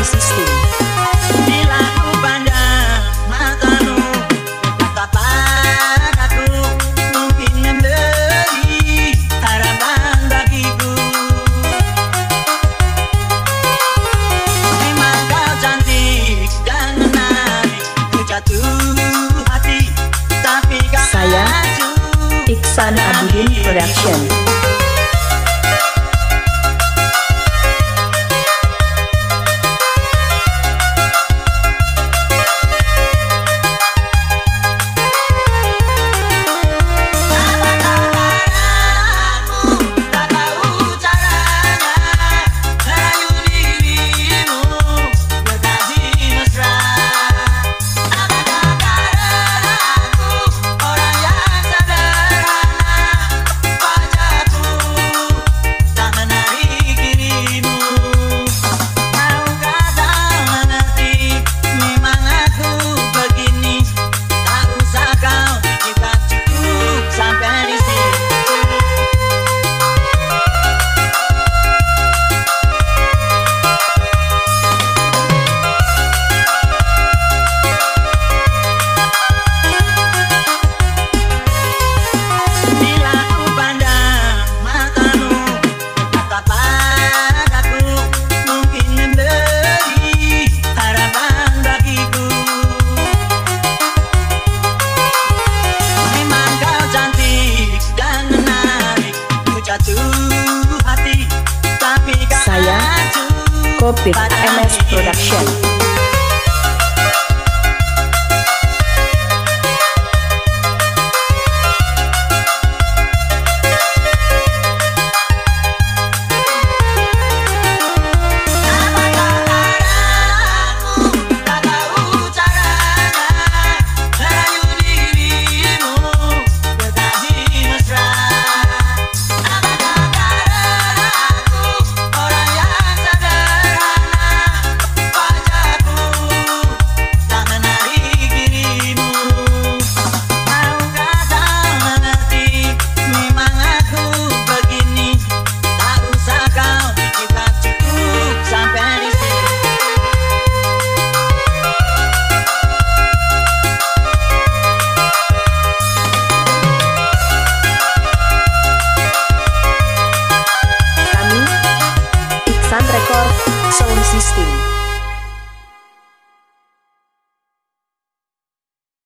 Sound System. Bila ku pandang matamu berkata padaku, mungkin memberi harapan bagiku. Memang kau cantik dan menarik, ku jatuh hati, tapi kau Saya Iksan Abudin Production. Saya Kopik AMS Production. Sound System.